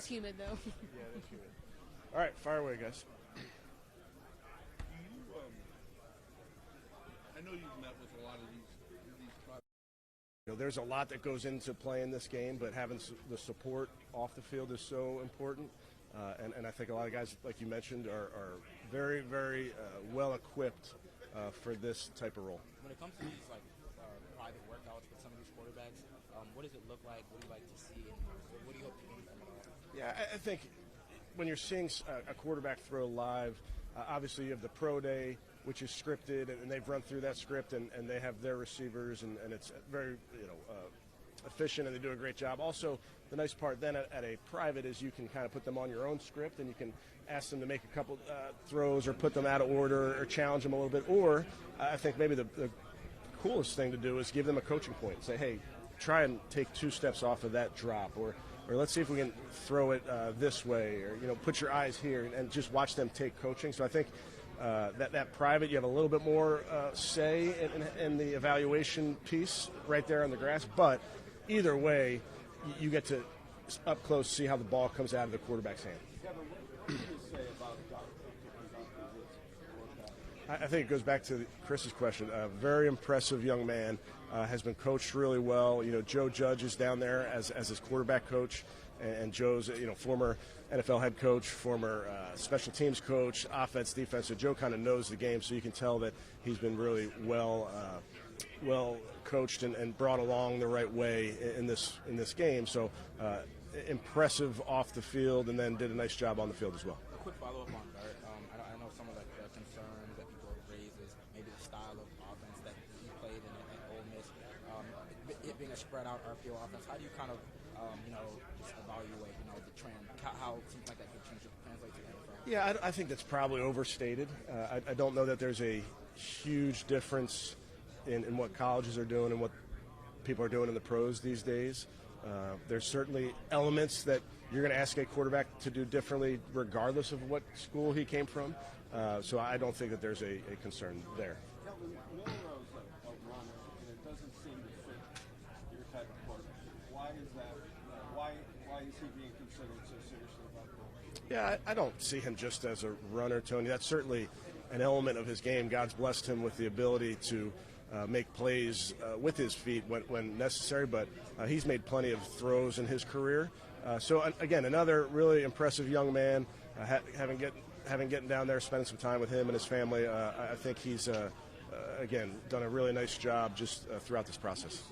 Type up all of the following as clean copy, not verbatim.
It's humid, though. Yeah, that's humid. All right, fire away, guys. I know you've met with a lot of these tribes. There's a lot that goes into playing this game, but having the support off the field is so important. And I think a lot of guys, like you mentioned, are very, very well equipped for this type of role. When it comes to these private workouts with some of these quarterbacks, what does it look like? What do you like to see? And what do you hope to gain from it all? Yeah, I think when you're seeing a quarterback throw live, obviously you have the pro day, which is scripted, and they've run through that script, and they have their receivers, and it's very efficient, and they do a great job. Also, the nice part then at a private is you can kind of put them on your own script, and you can ask them to make a couple throws or put them out of order or challenge them a little bit. Or I think maybe the coolest thing to do is give them a coaching point and say, hey, try and take 2 steps off of that drop, or let's see if we can throw it this way, or put your eyes here, and just watch them take coaching. So I think that private, you have a little bit more say in the evaluation piece right there on the grass. But either way, you get to up close see how the ball comes out of the quarterback's hand. I think it goes back to Chris's question. A very impressive young man, has been coached really well. Joe Judge is down there as his quarterback coach, and Joe's former NFL head coach, former special teams coach, offense, defense. So Joe kind of knows the game, so you can tell that he's been really well coached and brought along the right way in this game. So impressive off the field, and then did a nice job on the field as well. A quick follow-up on Bert. I know some of the concerns that people raise is maybe the style of offense that he played in at Ole Miss. It being a spread-out RPO offense, how do you kind of just evaluate the trend, how something like that could translate to the NFL? Yeah, I think that's probably overstated. I don't know that there's a huge difference in what colleges are doing and what people are doing in the pros these days. There's certainly elements that you're going to ask a quarterback to do differently regardless of what school he came from. So I don't think that there's a concern there. Milroe's a runner, and it doesn't seem to fit your type of quarterback. Why is that? Why is he being considered so seriously about that? Yeah, I don't see him just as a runner, Tony. That's certainly an element of his game. God's blessed him with the ability to make plays with his feet when necessary, but he's made plenty of throws in his career. So again, another really impressive young man. Having getting down there, spending some time with him and his family, I think he's again done a really nice job just throughout this process.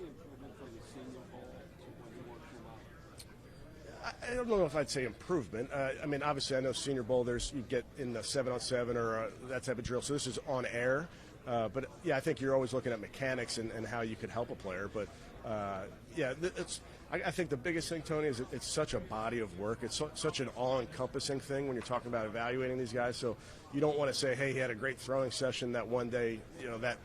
I don't know if I'd say improvement. I mean, obviously, I know Senior Bowl. You get in the 7-on-7 or that type of drill. So this is on air. But yeah, I think you're always looking at mechanics and how you could help a player. But yeah, I think the biggest thing, Tony, is it's such a body of work. It's such an all-encompassing thing when you're talking about evaluating these guys. So you don't want to say, hey, he had a great throwing session that one day, that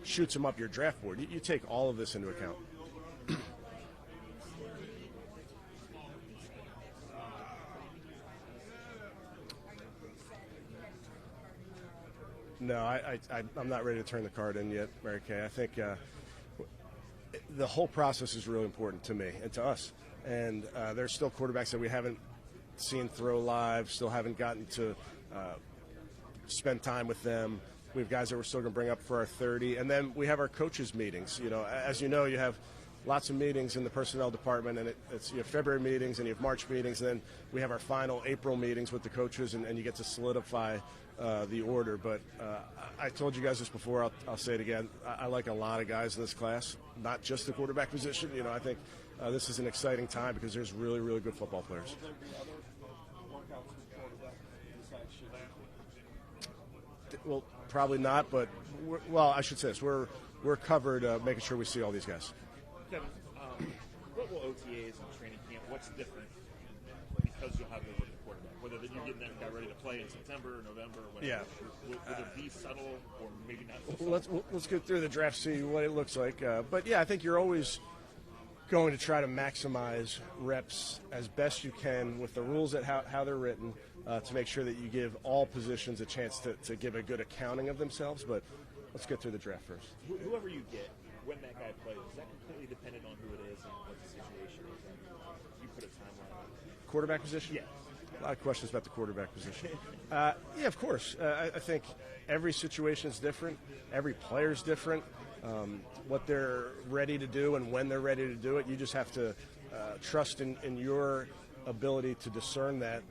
shoots him up your draft board. You take all of this into account. No, I'm not ready to turn the card in yet, Mary Kay. I think the whole process is really important to me and to us. And there's still quarterbacks that we haven't seen throw live, still haven't gotten to spend time with them. We have guys that we're still going to bring up for our 30. And then we have our coaches' meetings. As you know, you have lots of meetings in the personnel department, and it's February meetings and you have March meetings, and then we have our final April meetings with the coaches, and you get to solidify the order. But I told you guys this before, I'll say it again. I like a lot of guys in this class, not just the quarterback position. I think this is an exciting time because there's really, really good football players. Will there be other workouts with quarterback besides shooting? Well, probably not, but I should say this. We're covered making sure we see all these guys. Kevin, what will OTAs and training camp, what's different because you'll have the quarterback? Whether you're getting that guy ready to play in September or November or whatever. Yeah. Will it be subtle or maybe not so subtle? Let's get through the draft, see what it looks like. But, yeah, I think you're always going to try to maximize reps as best you can with the rules at how they're written to make sure that you give all positions a chance to give a good accounting of themselves. But let's get through the draft first. Whoever you get, when that guy plays, is that completely dependent on who it is and what the situation is? And you put a timeline on it? quarterback position? Yeah. A lot of questions about the quarterback position. Yeah, of course. I think every situation is different. Every player is different. What they're ready to do and when they're ready to do it, you just have to trust in your ability to discern that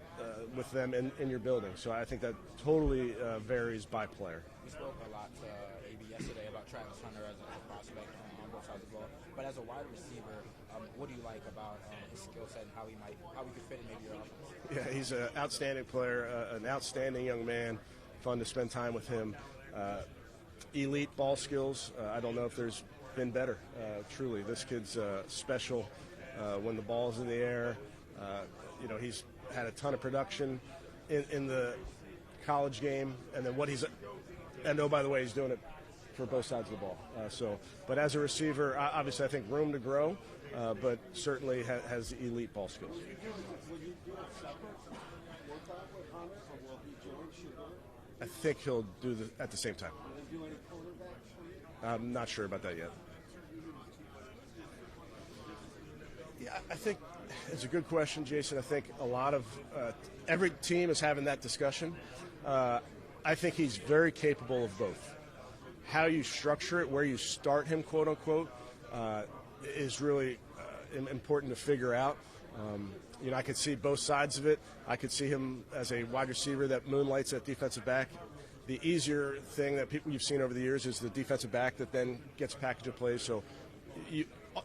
with them in your building. So I think that totally varies by player. We spoke a lot to AB yesterday about Travis Hunter as a prospect on both sides of the ball. But as a wide receiver, what do you like about his skill set and how he could fit in maybe your offense? Yeah, he's an outstanding player, an outstanding young man. Fun to spend time with him. Elite ball skills. I don't know if there's been better. Truly, this kid's special when the ball's in the air. He's had a ton of production in the college game, and then by the way, he's doing it for both sides of the ball. But as a receiver, obviously, I think room to grow, but certainly has elite ball skills. Will you do a separate workout with Hunter, or will he join Shedeur? I think he'll do at the same time. Will they do any quarterbacks for you? I'm not sure about that yet. Yeah, I think it's a good question, Jason. I think a lot of every team is having that discussion. I think he's very capable of both. How you structure it, where you start him, quote unquote, is really important to figure out. I could see both sides of it. I could see him as a wide receiver that moonlights at defensive back. The easier thing that you've seen over the years is the defensive back that then gets a package of plays. So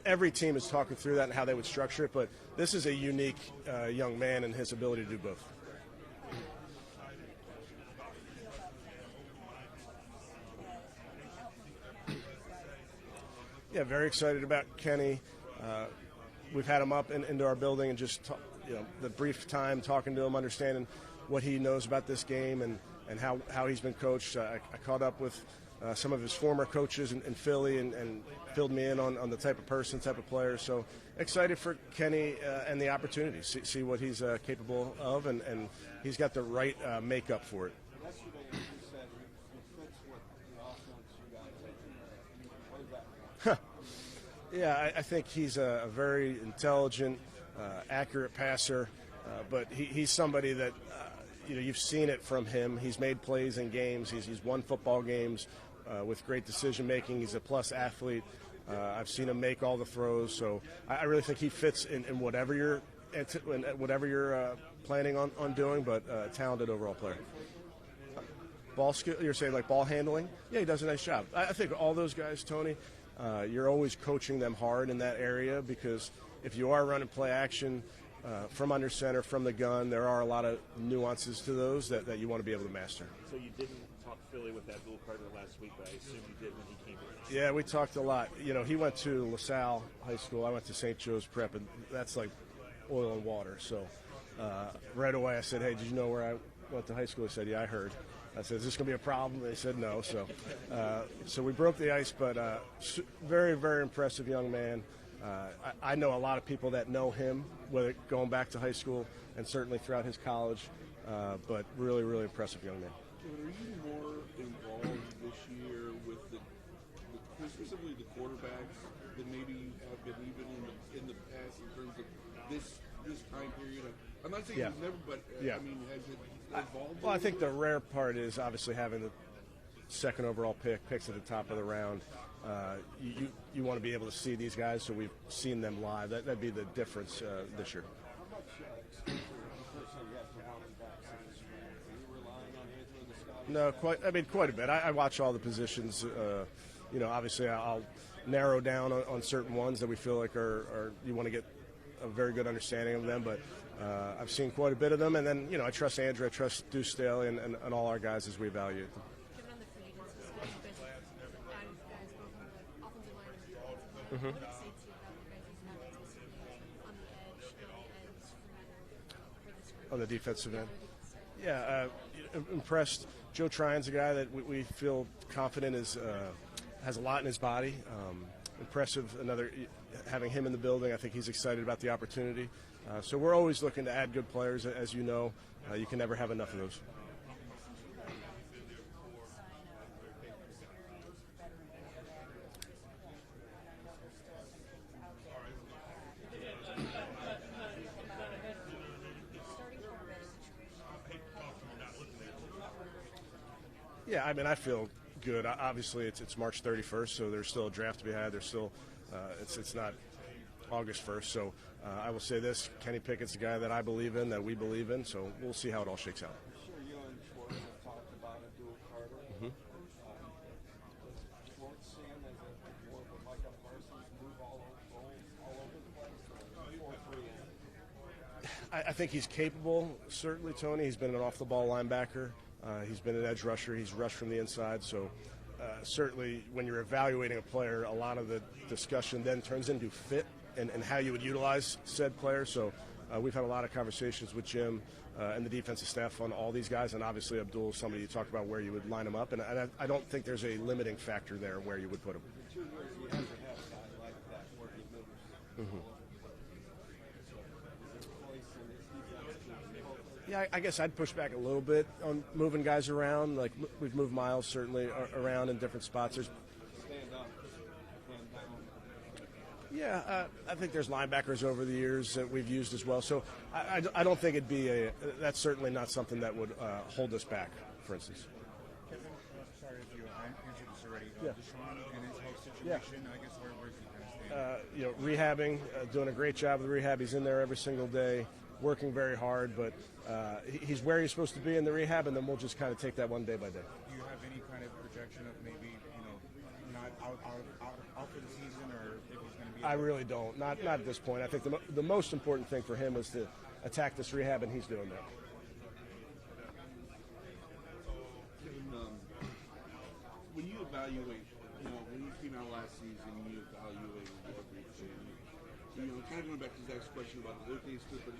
every team is talking through that and how they would structure it, but this is a unique young man and his ability to do both. Yeah, very excited about Kenny. We've had him up into our building and just the brief time talking to him, understanding what he knows about this game and how he's been coached. I caught up with some of his former coaches in Philly and filled me in on the type of person, type of player. So excited for Kenny and the opportunity, see what he's capable of, and he's got the right makeup for it. Yesterday, you said he fits what the offense you guys are. What is that? Yeah, I think he's a very intelligent, accurate passer, but he's somebody that you've seen it from him. He's made plays in games. He's won football games with great decision making. He's a plus athlete. I've seen him make all the throws, so I really think he fits in whatever you're planning on doing. But talented overall player. Ball skill. You're saying like ball handling? Yeah, he does a nice job. I think all those guys, Tony. You're always coaching them hard in that area because if you are running play action from under center, from the gun, there are a lot of nuances to those that you want to be able to master. So you didn't talk Philly with that Bill Carter last week, but I assume you did when he came here. Yeah, we talked a lot. He went to LaSalle High School. I went to St. Joe's Prep, and that's like oil and water. So right away I said, hey, did you know where I went to high school? He said, yeah, I heard. I said, is this going to be a problem? They said no. So we broke the ice, but very, very impressive young man. I know a lot of people that know him, whether going back to high school and certainly throughout his college, but really, really impressive young man. Are you more involved this year with specifically the quarterbacks than maybe you have been even in the past in terms of this time period? I'm not saying you've never, but yeah. I mean, has it evolved? Well, I think the rare part is obviously having the second overall picks at the top of the round. You want to be able to see these guys, so we've seen them live. That'd be the difference this year. How much exposure the person you have to running backs in this year? Are you relying on Andrew and the Scott? No, quite a bit. I watch all the positions. Obviously I'll narrow down on certain ones that we feel like are you want to get a very good understanding of them, but I've seen quite a bit of them, and then I trust Andrew, I trust Deuce Staley, and all our guys as we evaluate them. Given on the free agency schedule, you guys added guys both on the offensive line and defensive line. What excites you about what guys you have specifically on the edge for this group? On the defensive end? Yeah, impressed. Joe Tryon's a guy that we feel confident has a lot in his body. Impressive. Having him in the building, I think he's excited about the opportunity. So we're always looking to add good players, as you know. You can never have enough of those. Yeah, I mean, I feel good. Obviously, it's March 31st, so there's still a draft to be had. There's still it's not August 1st. So I will say this: Kenny Pickett's the guy that I believe in, that we believe in. So we'll see how it all shakes out. I'm sure you and Schwartz have talked about it, Dual Carter. Does Schwartz see him as a more of a Micah Parsons, move all over the place, or 4-3? I think he's capable, certainly, Tony. He's been an off-the-ball linebacker. He's been an edge rusher. He's rushed from the inside. So certainly when you're evaluating a player, a lot of the discussion then turns into fit and how you would utilize said player. So we've had a lot of conversations with Jim and the defensive staff on all these guys. And obviously Abdul is somebody you talked about where you would line him up. And I don't think there's a limiting factor there where you would put him. For 2 years, you have to have a guy like that where he moves. Yeah, I guess I'd push back a little bit on moving guys around. Like we've moved Miles certainly around in different spots. There's, Stand up, stand down. yeah, I think there's linebackers over the years that we've used as well. So I don't think it'd be that's certainly not something that would hold us back, for instance. Kevin, sorry if you answered this already. Yeah. Deshaun and his health Yeah. situation, I guess where's he kind of stand? Rehabbing, doing a great job with rehab. He's in there every single day, working very hard, but he's where he's supposed to be in the rehab, and then we'll just kind of take that one day by day. Do you have any kind of projection of maybe, not out for the season, or if he's going to be? I really don't. Not at this point. I think the most important thing for him is to attack this rehab, and he's doing that. When you evaluate, when you came out last season, you evaluated everything. Kind of going back to Zach's question about the OTA stuff, but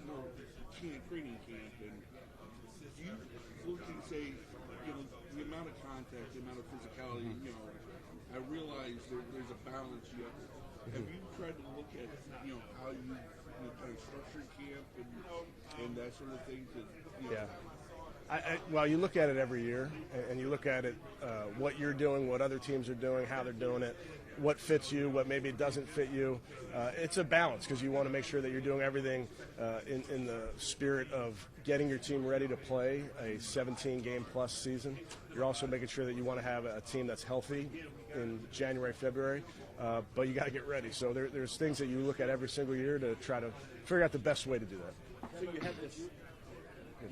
training camp, and do you look and say, the amount of contact, the amount of physicality, I realize there's a balance you have. Have you tried to look at, how you kind of structure camp and that sort of thing? Yeah. Well, you look at it every year, and you look at it, what you're doing, what other teams are doing, how they're doing it, what fits you, what maybe doesn't fit you. It's a balance because you want to make sure that you're doing everything in the spirit of getting your team ready to play a 17-game-plus season. You're also making sure that you want to have a team that's healthy in January, February, but you got to get ready. So there's things that you look at every single year to try to figure out the best way to do that. So you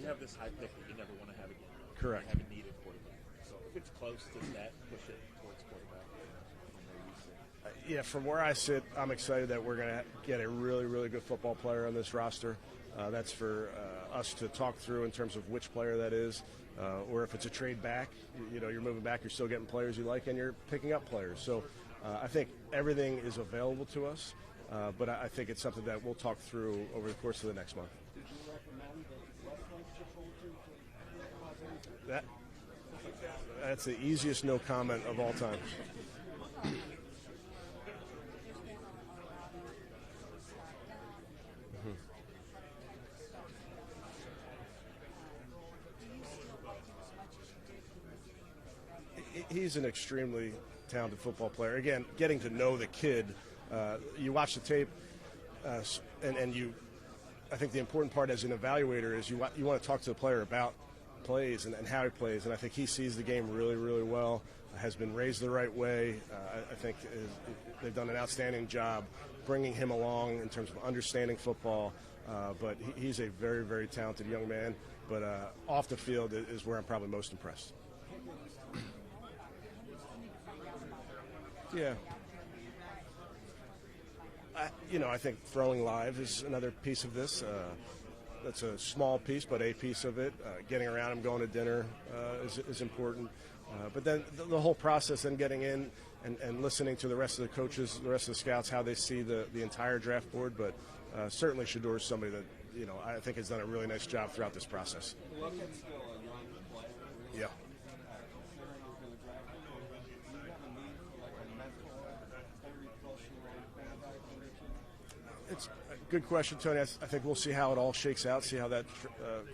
have this high pick that you never want to have again. Correct. You have a needed quarterback. So if it's close to that, push it towards quarterback. Yeah, from where I sit, I'm excited that we're going to get a really, really good football player on this roster. That's for us to talk through in terms of which player that is, or if it's a trade back. You're moving back, you're still getting players you like, and you're picking up players. So I think everything is available to us, but I think it's something that we'll talk through over the course of the next month. Did you recommend the wrestling chip over to That's the easiest no comment of all time. He's an extremely talented football player. Again, getting to know the kid, you watch the tape, and you. I think the important part as an evaluator is you want to talk to the player about plays and how he plays, and I think he sees the game really, really well. Has been raised the right way. I think they've done an outstanding job bringing him along in terms of understanding football. But he's a very, very talented young man. But off the field is where I'm probably most impressed. Yeah. I think throwing live is another piece of this. That's a small piece, but a piece of it. Getting around him, going to dinner is important. But then the whole process, then getting in and listening to the rest of the coaches, the rest of the scouts, how they see the entire draft board. But certainly Shedeur is somebody that, I think has done a really nice job throughout this process. Pickett's still a young player. Yeah. Considering you're going to draft him, do you have a need for like a mentor, 30-plus-year-old quarterback on your team? It's a good question, Tony. I think we'll see how it all shakes out, see how that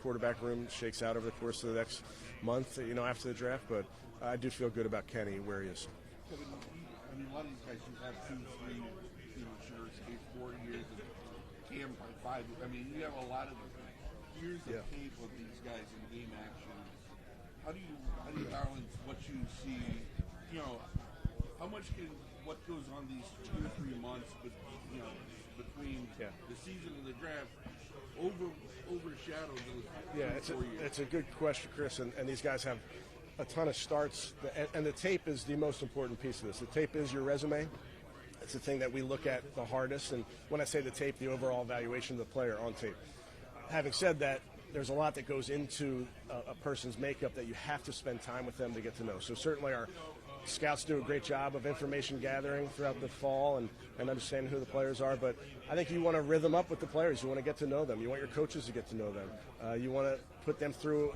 quarterback room shakes out over the course of the next month, after the draft. But I do feel good about Kenny where he is. Kevin, a lot of these guys, you have 2, 3, years, 4 years of camp, 5. You have a lot of years of tape of these guys in game action. how do you balance what you see? You know, how much can what goes on these 2 or 3 months, but you know, between the season and the draft overshadow those 4 years? It's a good question, Chris, and these guys have a ton of starts, and the tape is the most important piece of this. The tape is your resume. It's the thing that we look at the hardest, and when I say the tape, the overall evaluation of the player on tape. Having said that, there's a lot that goes into a person's makeup that you have to spend time with them to get to know. So certainly our scouts do a great job of information gathering throughout the fall and understanding who the players are, but I think you want to rhythm up with the players. You want to get to know them. You want your coaches to get to know them. You want to put them through,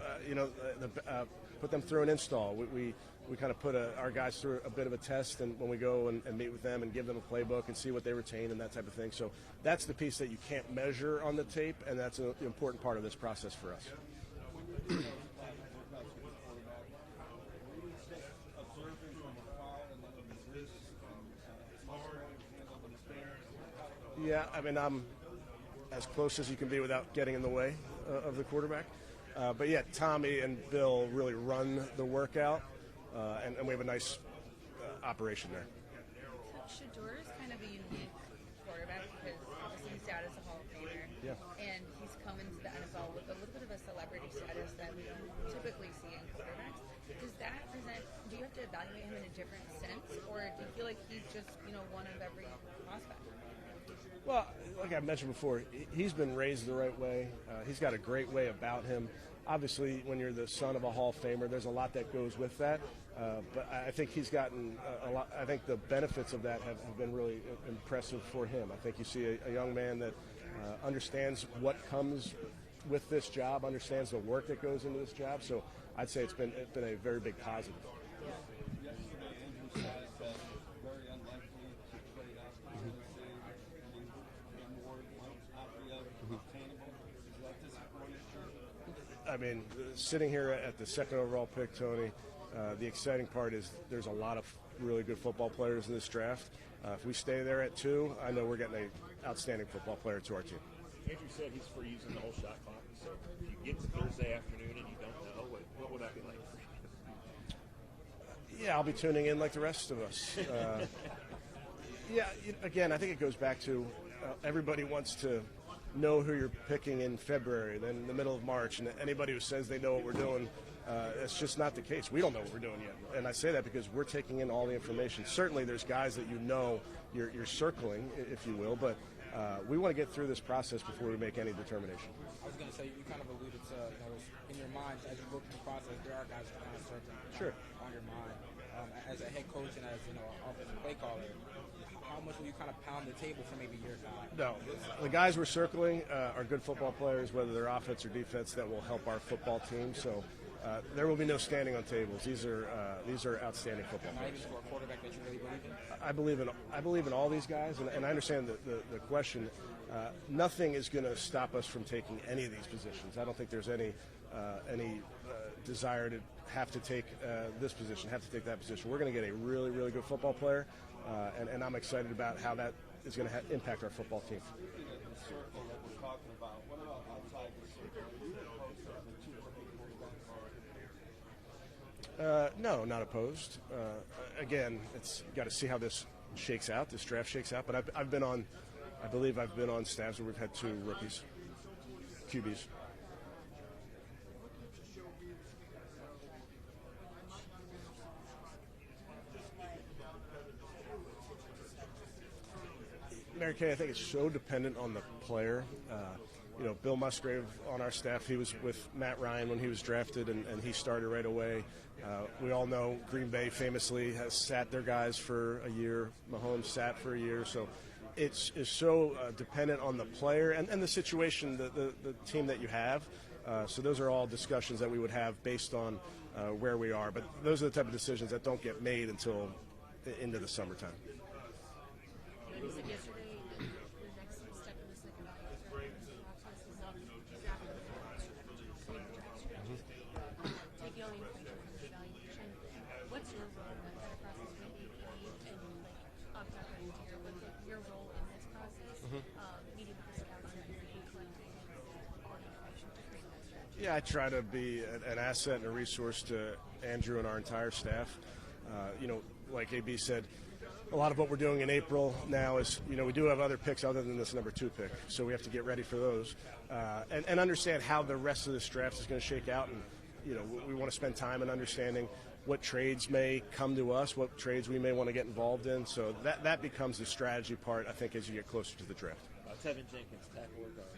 put them through an install. We kind of put our guys through a bit of a test, and when we go and meet with them and give them a playbook and see what they retain and that type of thing. So that's the piece that you can't measure on the tape, and that's an important part of this process for us. Yeah, I mean, I'm as close as you can be without getting in the way of the quarterback. But yeah, Tommy and Bill really run the workout, and we have a nice operation there. Shador is kind of a unique quarterback because obviously his dad is a Hall of Famer, and he's come into the NFL with a little bit of a celebrity status that we don't typically see in quarterbacks. Does that present? Do you have to evaluate him in a different sense, or do you feel like he's just one of every prospect? Well, like I mentioned before, he's been raised the right way. He's got a great way about him. Obviously, when you're the son of a Hall of Famer, there's a lot that goes with that. But I think he's gotten a lot. I think the benefits of that have been really impressive for him. I think you see a young man that understands what comes with this job, understands the work that goes into this job. So I'd say it's been a very big positive. I mean, sitting here at the second overall pick, Tony, the exciting part is there's a lot of really good football players in this draft. If we stay there at 2, I know we're getting an outstanding football player to our team. Andrew said he's for using the whole shot clock. So if you get to Thursday afternoon and you don't know, what would that be like for you? Yeah, I'll be tuning in like the rest of us. Again, I think it goes back to everybody wants to know who you're picking in February, then in the middle of March, and anybody who says they know what we're doing, it's just not the case. We don't know what we're doing yet, and I say that because we're taking in all the information. Certainly there's guys that you're circling, if you will, but we want to get through this process before we make any determination. I was going to say, you kind of alluded to, in your mind, as you go through the process, there are guys kind of circling on your mind. As a head coach and as an offensive play caller, how much will you kind of pound the table for maybe your guy? No, the guys we're circling are good football players, whether they're offense or defense, that will help our football team. So there will be no standing on tables. These are outstanding football players. Not even for a quarterback that you really believe in? I believe in all these guys, and I understand the question. Nothing is going to stop us from taking any of these positions. I don't think there's any desire to have to take this position, have to take that position. We're going to get a really, really good football player, and I'm excited about how that is going to impact our football team. The circle that we're talking about, what about outside the circle? Are you opposed to the 2 quarterbacks? No, not opposed. Again, it's got to see how this shakes out, this draft shakes out. But I believe I've been on staffs where we've had 2 rookies, QBs. Mary Kay, I think it's so dependent on the player. Bill Musgrave on our staff, he was with Matt Ryan when he was drafted, and he started right away. We all know Green Bay famously has sat their guys for a year. Mahomes sat for a year. So it's so dependent on the player and the situation, the team that you have. So those are all discussions that we would have based on where we are. But those are the type of decisions that don't get made until into the summertime. You said yesterday the next step in this evaluation process is drafting the draft strategy. Taking all the information from the evaluation, what's your role in that process with AP and October and Tier? What's your role in this process? Meeting with the scouts and collecting all the information to create that strategy. Yeah, I try to be an asset and a resource to Andrew and our entire staff. Like AB said, a lot of what we're doing in April now is, we do have other picks other than this number 2 pick, so we have to get ready for those and understand how the rest of this draft is going to shake out. And, we want to spend time in understanding what trades may come to us, what trades we may want to get involved in. So that becomes the strategy part, I think, as you get closer to the draft. Tevin Jenkins, tackle or guard?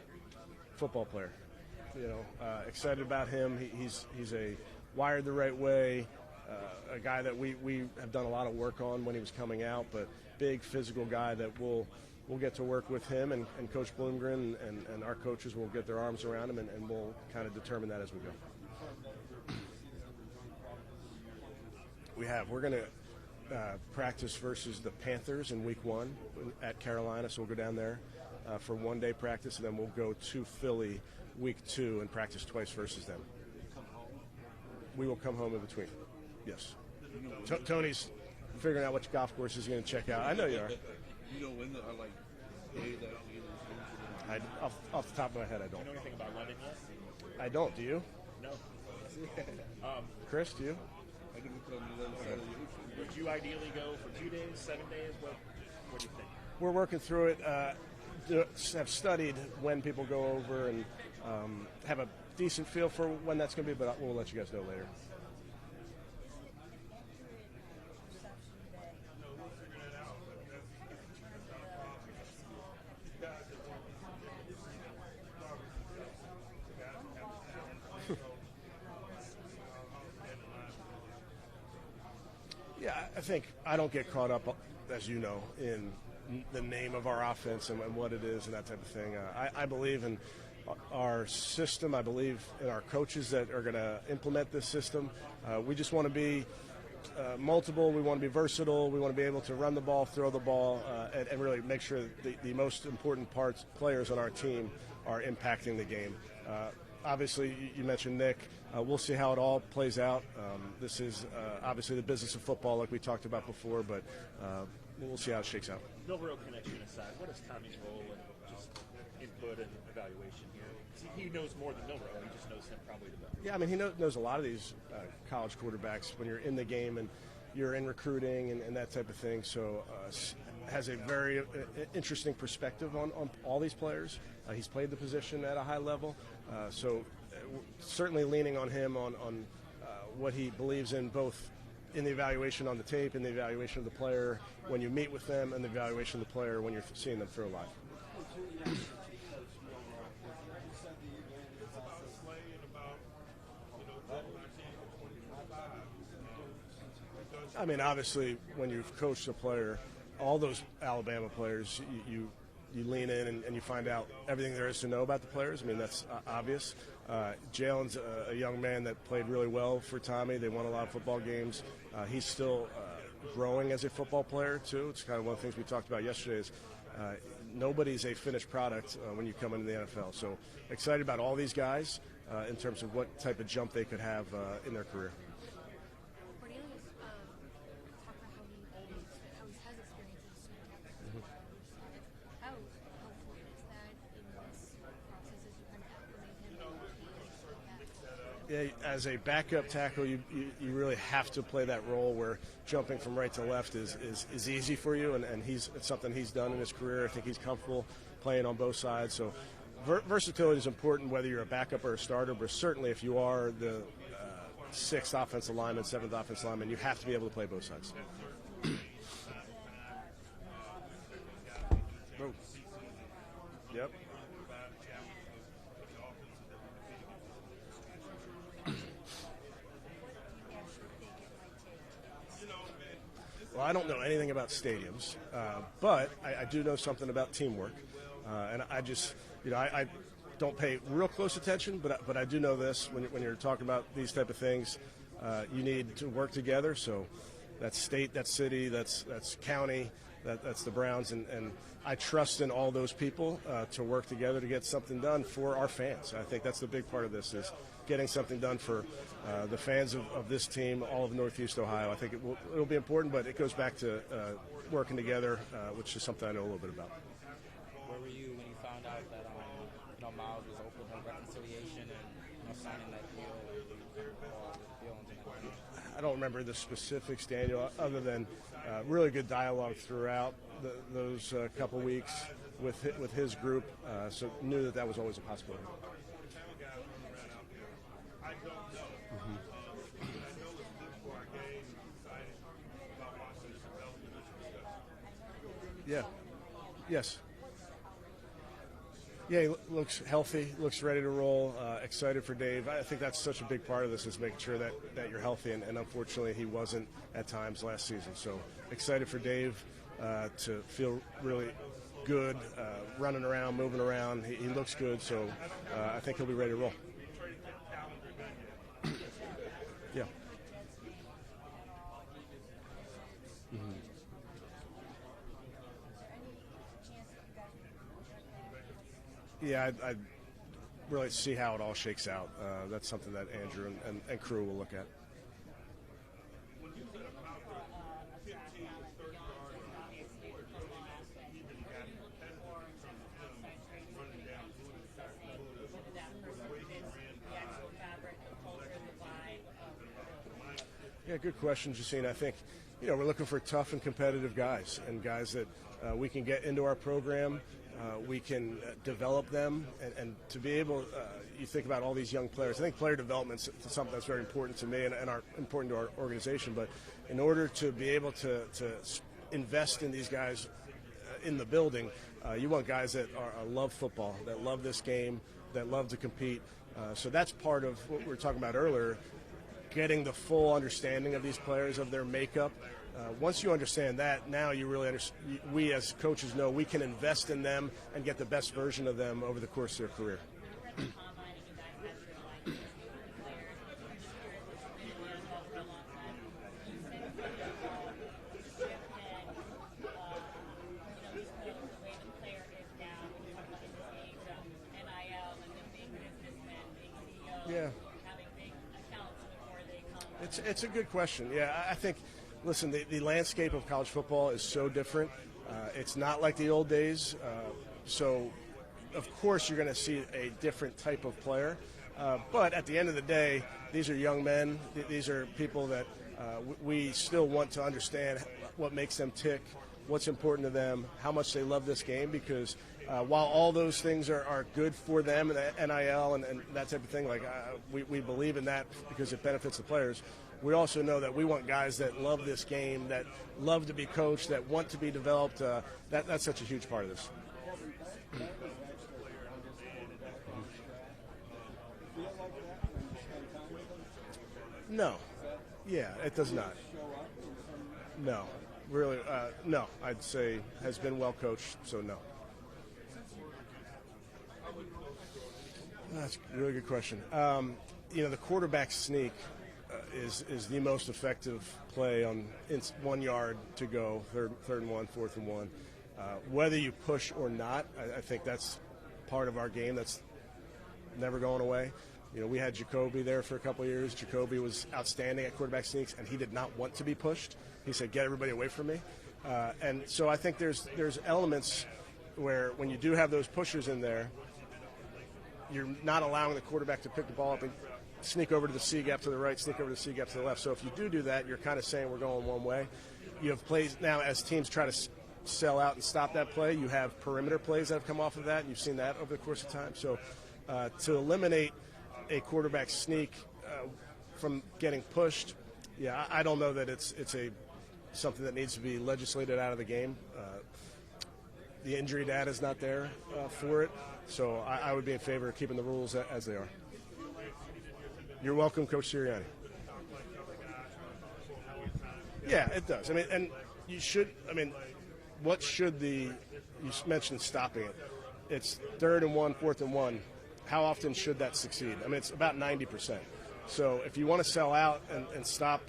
Football player. Excited about him. He's a wired the right way, a guy that we have done a lot of work on when he was coming out, but big physical guy that we'll get to work with him and Coach Bloomgren and our coaches will get their arms around him, and we'll kind of determine that as we go. We have. We're going to practice versus the Panthers in week 1 at Carolina, so we'll go down there for one-day practice, and then we'll go to Philly week 2 and practice twice versus them. We will come home in between. Yes. Tony's figuring out which golf course he's going to check out. I know you are. You know when day that Off the top of my head, I don't. Do you know anything about London yet? I don't. Do you? No. Chris, do you? I didn't put on the other side of the ocean. Would you ideally go for 2 days, 7 days? What do you think? We're working through it. Have studied when people go over and have a decent feel for when that's going to be, but we'll let you guys know later. Yeah, I think I don't get caught up, as you know, in the name of our offense and what it is and that type of thing. I believe in our system. I believe in our coaches that are going to implement this system. We just want to be multiple. We want to be versatile. We want to be able to run the ball, throw the ball, and really make sure that the most important players on our team are impacting the game. Obviously, you mentioned Nick. We'll see how it all plays out. This is obviously the business of football, like we talked about before, but we'll see how it shakes out. Milrow connection aside, what is Tommy's role in just input and evaluation here? He knows more than Milrow. He just knows him probably the best. Yeah, I mean, he knows a lot of these college quarterbacks when you're in the game and you're in recruiting and that type of thing. So has a very interesting perspective on all these players. He's played the position at a high level. So certainly leaning on him on what he believes in, both in the evaluation on the tape and the evaluation of the player when you meet with them and the evaluation of the player when you're seeing them throw live. I mean, obviously, when you've coached a player, all those Alabama players, you lean in and you find out everything there is to know about the players. I mean, that's obvious. Jalen's a young man that played really well for Tommy. They won a lot of football games. He's still growing as a football player, too. It's kind of one of the things we talked about yesterday is nobody's a finished product when you come into the NFL. So excited about all these guys in terms of what type of jump they could have in their career. Cornelius talked about how he has experience as a student captain. How helpful is that in this process as you kind of acclimate him to the Yeah, as a backup tackle, you really have to play that role where jumping from right to left is easy for you, and it's something he's done in his career. I think he's comfortable playing on both sides. So versatility is important whether you're a backup or a starter, but certainly if you are the sixth offensive lineman, seventh offensive lineman, you have to be able to play both sides. Yep. Well, I don't know anything about stadiums, but I do know something about teamwork, and I just, I don't pay real close attention, but I do know this: when you're talking about these type of things, you need to work together. So that's state, that's city, that's county, that's the Browns, and I trust in all those people to work together to get something done for our fans. I think that's the big part of this is getting something done for the fans of this team, all of Northeast Ohio. I think it'll be important, but it goes back to working together, which is something I know a little bit about. Where were you when you found out that Miles was open to reconciliation and signing that deal and all the feelings and that? I don't remember the specifics, Daniel, other than really good dialogue throughout those couple weeks with his group, so knew that was always a possibility. Yeah. Yes. Yeah, he looks healthy, looks ready to roll, excited for Dave. I think that's such a big part of this, is making sure that you're healthy, and unfortunately he wasn't at times last season. So excited for Dave to feel really good, running around, moving around. He looks good, so I think he'll be ready to roll. Yeah. Mm-hmm. Yeah, I'd really see how it all shakes out. That's something that Andrew and crew will look at. Yeah, good question, Justine. I think, we're looking for tough and competitive guys, and guys that we can get into our program. We can develop them, and to be able, you think about all these young players. I think player development is something that's very important to me and are important to our organization. But in order to be able to invest in these guys in the building, you want guys that love football, that love this game, that love to compete. So that's part of what we were talking about earlier, getting the full understanding of these players, of their makeup. Once you understand that, now you really understand. We as coaches know we can invest in them and get the best version of them over the course of their career. Yeah. It's a good question. Yeah, I think, listen, the landscape of college football is so different. It's not like the old days. So, of course, you're going to see a different type of player. But at the end of the day, these are young men. These are people that we still want to understand what makes them tick, what's important to them, how much they love this game, because while all those things are good for them, and NIL and that type of thing, we believe in that because it benefits the players. We also know that we want guys that love this game, that love to be coached, that want to be developed. That's such a huge part of this. No. Yeah, it does not. No. Really, no. I'd say has been well coached, so no. That's a really good question. The quarterback sneak is the most effective play on 1 yard to go, third and 1, 4th and 1. Whether you push or not, I think that's part of our game that's never going away. We had Jacoby there for a couple of years. Jacoby was outstanding at quarterback sneaks, and he did not want to be pushed. He said, "Get everybody away from me." And so I think there's elements where when you do have those pushers in there, you're not allowing the quarterback to pick the ball up and sneak over to the C gap to the right, sneak over to the C gap to the left. So if you do that, you're kind of saying we're going one way. You have plays now as teams try to sell out and stop that play. You have perimeter plays that have come off of that, and you've seen that over the course of time. So to eliminate a quarterback sneak from getting pushed, yeah, I don't know that it's something that needs to be legislated out of the game. The injury data is not there for it, so I would be in favor of keeping the rules as they are. You're welcome, Coach Sirianni. Yeah, it does. And you should. What should you mentioned stopping it? It's 3rd and 1, 4th and 1. How often should that succeed? It's about 90%. So if you want to sell out and stop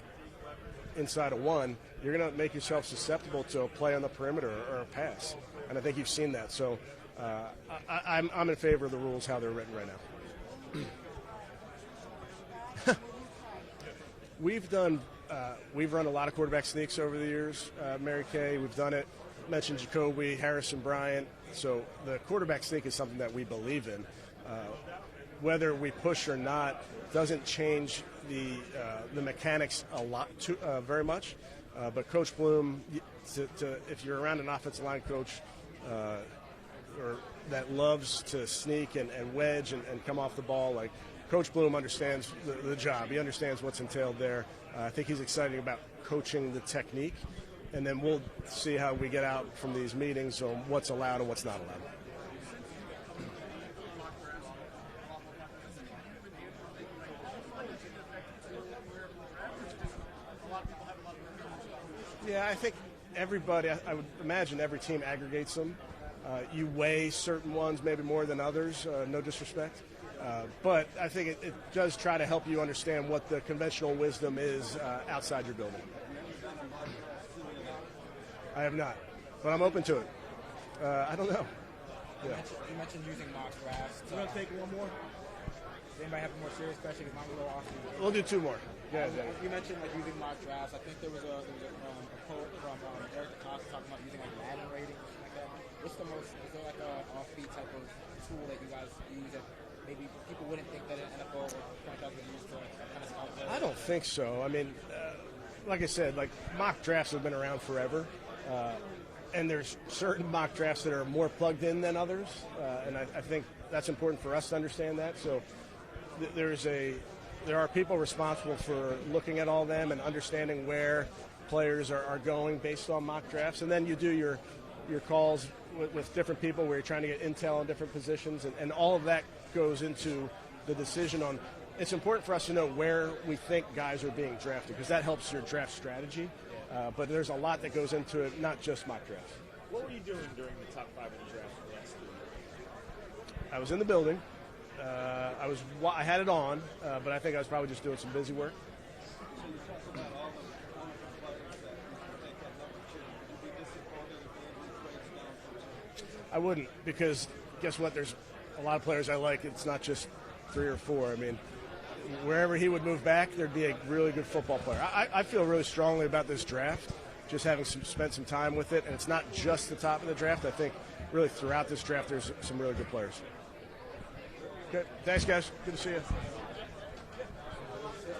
inside of 1, you're going to make yourself susceptible to a play on the perimeter or a pass. And I think you've seen that. So I'm in favor of the rules, how they're written right now. We've run a lot of quarterback sneaks over the years, Mary Kay. We've done it. Mentioned Jacoby, Harrison Bryant. So the quarterback sneak is something that we believe in. whether we push or not doesn't change the mechanics a lot very much. But Coach Bloom, if you're around an offensive line coach or that loves to sneak and wedge and come off the ball, like Coach Bloom understands the job. He understands what's entailed there. I think he's excited about coaching the technique, and then we'll see how we get out from these meetings on what's allowed and what's not allowed. Yeah, I think everybody, I would imagine every team aggregates them. You weigh certain ones maybe more than others, no disrespect. But I think it does try to help you understand what the conventional wisdom is outside your building. I have not, but I'm open to it. I don't know. Yeah. You mentioned using mock drafts. You want to take one more? Does anybody have a more serious question? Because I'm a little off. We'll do two more. Yeah, you mentioned like using mock drafts. I think there was a quote from Eric DeCosta talking about using like Madden rating or something like that. What's the most? Is there like a offbeat type of tool that you guys use that maybe people wouldn't think that an NFL or franchise would use to kind of scout players? I don't think so. I mean, like I said, like mock drafts have been around forever. And there's certain mock drafts that are more plugged in than others, and I think that's important for us to understand that. So there are people responsible for looking at all them and understanding where players are going based on mock drafts, and then you do your calls with different people where you're trying to get intel on different positions, and all of that goes into the decision on. It's important for us to know where we think guys are being drafted because that helps your draft strategy. But there's a lot that goes into it, not just mock drafts. What were you doing during the top 5 in the draft last year? I was in the building. I had it on, but I think I was probably just doing some busy work. So you talked about all the players that you think at number 2. Would you be disappointed if Andrew trades down from 2? I wouldn't, because guess what? There's a lot of players I like. It's not just 3 or 4. I mean, wherever he would move back, there'd be a really good football player. I feel really strongly about this draft, just having spent some time with it. And it's not just the top of the draft. I think really throughout this draft, there's some really good players. Okay, thanks, guys. Good to see you.